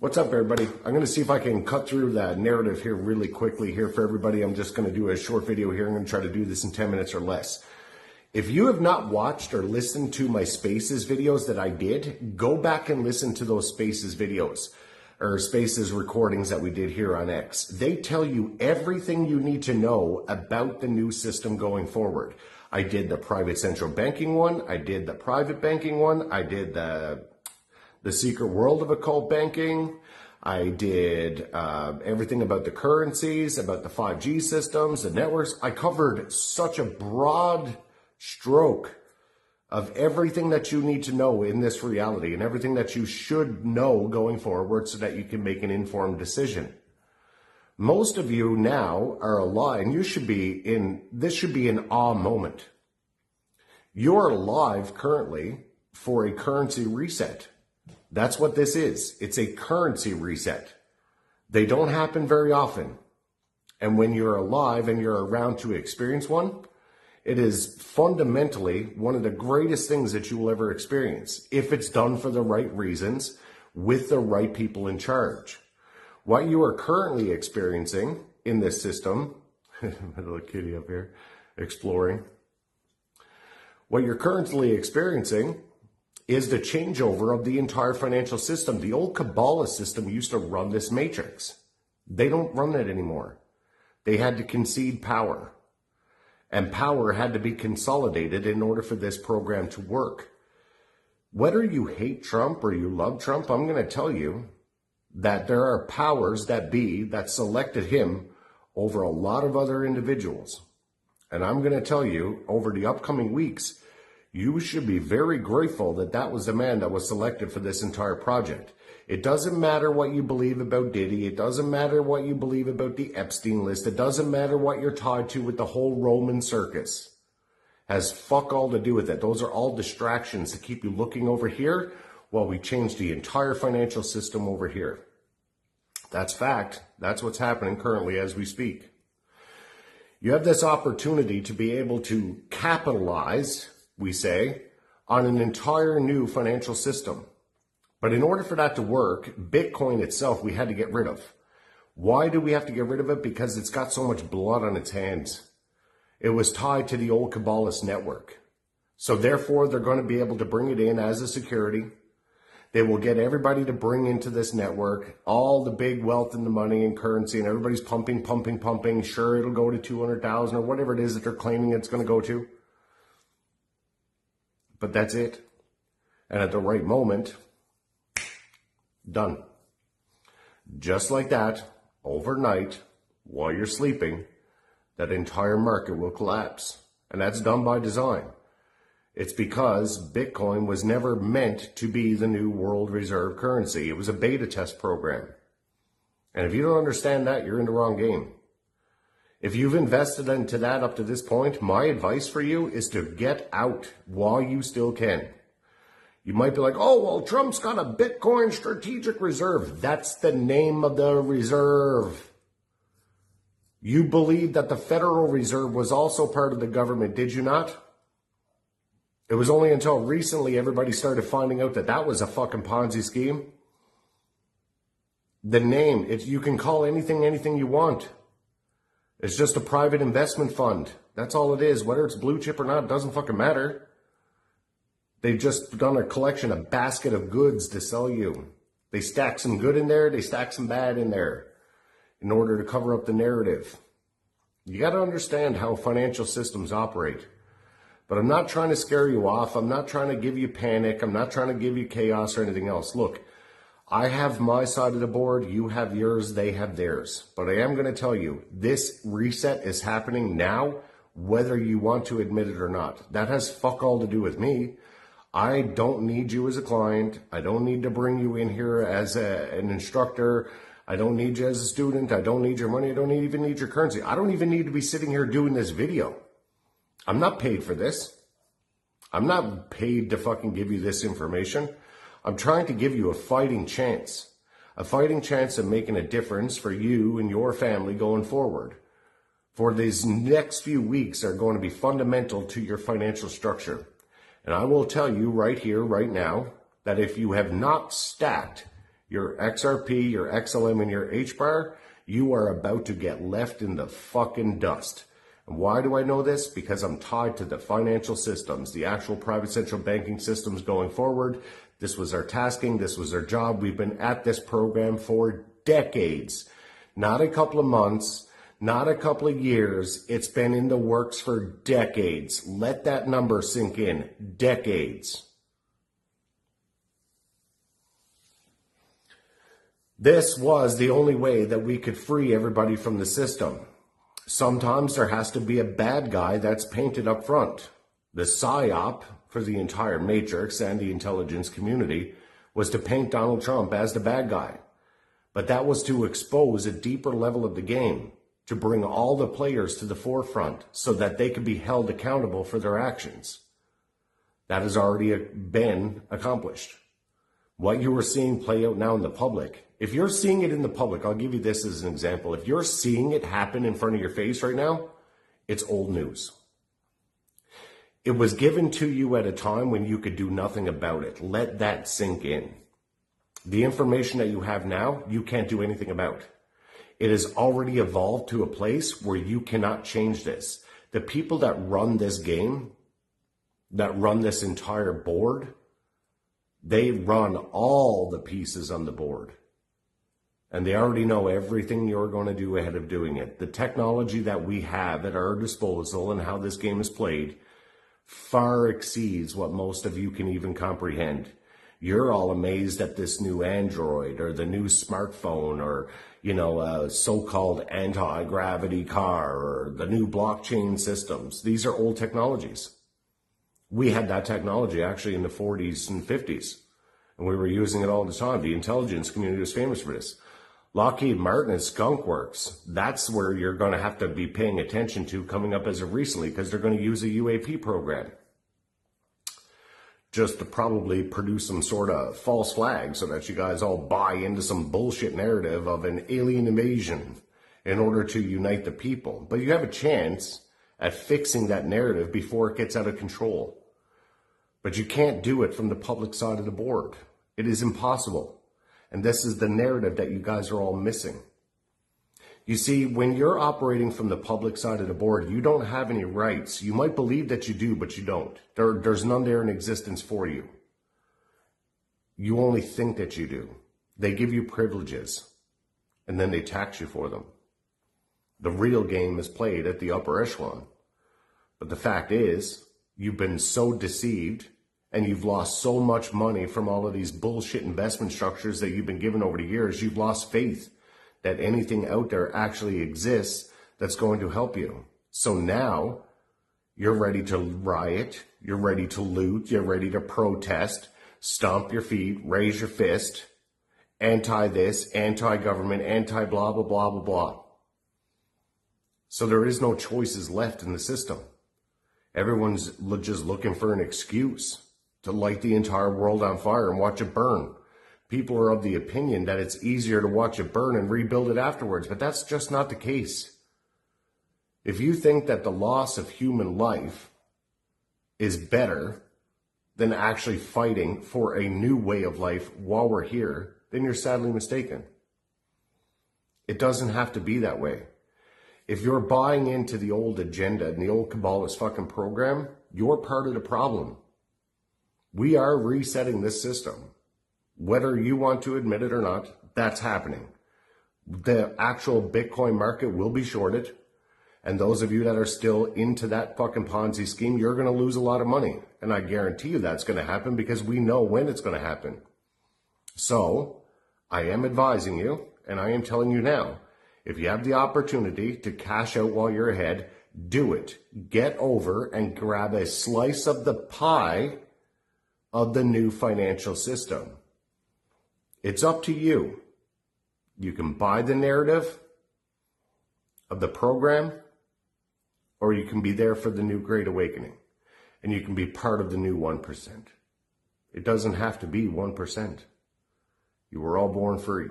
What's up, everybody? I'm going to see if I can cut through that narrative here really quickly here for everybody. I'm just going to do a short video here. I'm going to try to do this in 10 minutes or less. If you have not watched or listened to my Spaces videos that I did, go back and listen to those Spaces videos or Spaces recordings that we did here on X. They tell you everything you need to know about the new system going forward. I did the private central banking one. I did the private banking one. I did the secret world of occult banking. I did everything about the currencies, about the 5G systems, the networks. I covered such a broad stroke of everything that you need to know in this reality and everything that you should know going forward so that you can make an informed decision. Most of you now are alive, and this should be an awe moment. You're alive currently for a currency reset. That's what this is. It's a currency reset. They don't happen very often. And when you're alive and you're around to experience one, it is fundamentally one of the greatest things that you will ever experience if it's done for the right reasons with the right people in charge. What you are currently experiencing in this system, my little kitty up here exploring. What you're currently experiencing is the changeover of the entire financial system. The old Kabbalah system used to run this matrix. They don't run it anymore. They had to concede power. And power had to be consolidated in order for this program to work. Whether you hate Trump or you love Trump, I'm going to tell you that there are powers that be that selected him over a lot of other individuals. And I'm going to tell you, over the upcoming weeks, you should be very grateful that that was the man that was selected for this entire project. It doesn't matter what you believe about Diddy. It doesn't matter what you believe about the Epstein list. It doesn't matter what you're tied to with the whole Roman circus. Has fuck all to do with it. Those are all distractions to keep you looking over here while we change the entire financial system over here. That's fact. That's what's happening currently as we speak. You have this opportunity to be able to capitalize, we say, on an entire new financial system. But in order for that to work, Bitcoin itself, we had to get rid of. Why do we have to get rid of it? Because it's got so much blood on its hands. It was tied to the old Kabbalist network. So therefore, they're going to be able to bring it in as a security. They will get everybody to bring into this network all the big wealth and the money and currency, and everybody's pumping. Sure, it'll go to 200,000 or whatever it is that they're claiming it's going to go to. But that's it. And at the right moment, done. Just like that, overnight, while you're sleeping, that entire market will collapse. And that's done by design. It's because Bitcoin was never meant to be the new world reserve currency. It was a beta test program. And if you don't understand that, you're in the wrong game. If you've invested into that up to this point, my advice for you is to get out while you still can. You might be like, oh, well, Trump's got a Bitcoin strategic reserve. That's the name of the reserve. You believe that the Federal Reserve was also part of the government, did you not? It was only until recently everybody started finding out that that was a fucking Ponzi scheme. The name, you can call anything you want. It's just a private investment fund. That's all it is. Whether it's blue chip or not, it doesn't fucking matter. They've just done a collection, a basket of goods to sell you. They stack some good in there, they stack some bad in there in order to cover up the narrative. You got to understand how financial systems operate. But I'm not trying to scare you off. I'm not trying to give you panic. I'm not trying to give you chaos or anything else. Look, I have my side of the board. You have yours. They have theirs. But I am going to tell you, this reset is happening now, whether you want to admit it or not. That has fuck all to do with me. I don't need you as a client. I don't need to bring you in here as an instructor. I don't need you as a student. I don't need your money. I don't even need your currency. I don't even need to be sitting here doing this video. I'm not paid for this. I'm not paid to fucking give you this information. I'm trying to give you a fighting chance of making a difference for you and your family going forward. For these next few weeks are going to be fundamental to your financial structure. And I will tell you right here, right now, that if you have not stacked your XRP, your XLM, and your HBAR, you are about to get left in the fucking dust. And why do I know this? Because I'm tied to the financial systems, the actual private central banking systems going forward. This was our tasking. This was our job. We've been at this program for decades, not a couple of months, not a couple of years. It's been in the works for decades. Let that number sink in. Decades. This was the only way that we could free everybody from the system. Sometimes there has to be a bad guy that's painted up front. The PSYOP for the entire matrix and the intelligence community was to paint Donald Trump as the bad guy. But that was to expose a deeper level of the game, to bring all the players to the forefront so that they could be held accountable for their actions. That has already been accomplished. What you are seeing play out now in the public, if you're seeing it in the public, I'll give you this as an example. If you're seeing it happen in front of your face right now, it's old news. It was given to you at a time when you could do nothing about it. Let that sink in. The information that you have now, you can't do anything about. It has already evolved to a place where you cannot change this. The people that run this game, that run this entire board, they run all the pieces on the board. And they already know everything you're going to do ahead of doing it. The technology that we have at our disposal and how this game is played far exceeds what most of you can even comprehend. You're all amazed at this new Android or the new smartphone or, a so-called anti-gravity car or the new blockchain systems. These are old technologies. We had that technology actually in the 40s and 50s, and we were using it all the time. The intelligence community was famous for this. Lockheed Martin and Skunk Works, that's where you're going to have to be paying attention to coming up as of recently, because they're going to use a UAP program just to probably produce some sort of false flag so that you guys all buy into some bullshit narrative of an alien invasion in order to unite the people. But you have a chance at fixing that narrative before it gets out of control. But you can't do it from the public side of the board. It is impossible. And this is the narrative that you guys are all missing. You see, when you're operating from the public side of the board, you don't have any rights. You might believe that you do, but you don't. There's none there in existence for you. You only think that you do. They give you privileges, and then they tax you for them. The real game is played at the upper echelon. But the fact is, you've been so deceived and you've lost so much money from all of these bullshit investment structures that you've been given over the years. You've lost faith that anything out there actually exists that's going to help you. So now you're ready to riot. You're ready to loot. You're ready to protest, stomp your feet, raise your fist, anti this, anti-government, anti-blah, blah, blah, blah, blah. So there is no choices left in the system. Everyone's just looking for an excuse to light the entire world on fire and watch it burn. People are of the opinion that it's easier to watch it burn and rebuild it afterwards, but that's just not the case. If you think that the loss of human life is better than actually fighting for a new way of life while we're here, then you're sadly mistaken. It doesn't have to be that way. If you're buying into the old agenda and the old Kabbalist fucking program, you're part of the problem. We are resetting this system. Whether you want to admit it or not, that's happening. The actual Bitcoin market will be shorted. And those of you that are still into that fucking Ponzi scheme, you're going to lose a lot of money. And I guarantee you that's going to happen because we know when it's going to happen. So I am advising you, and I am telling you now, if you have the opportunity to cash out while you're ahead, do it. Get over and grab a slice of the pie of the new financial system. It's up to you. You can buy the narrative of the program, or you can be there for the new Great Awakening, and you can be part of the new 1%. It doesn't have to be 1%. You were all born free.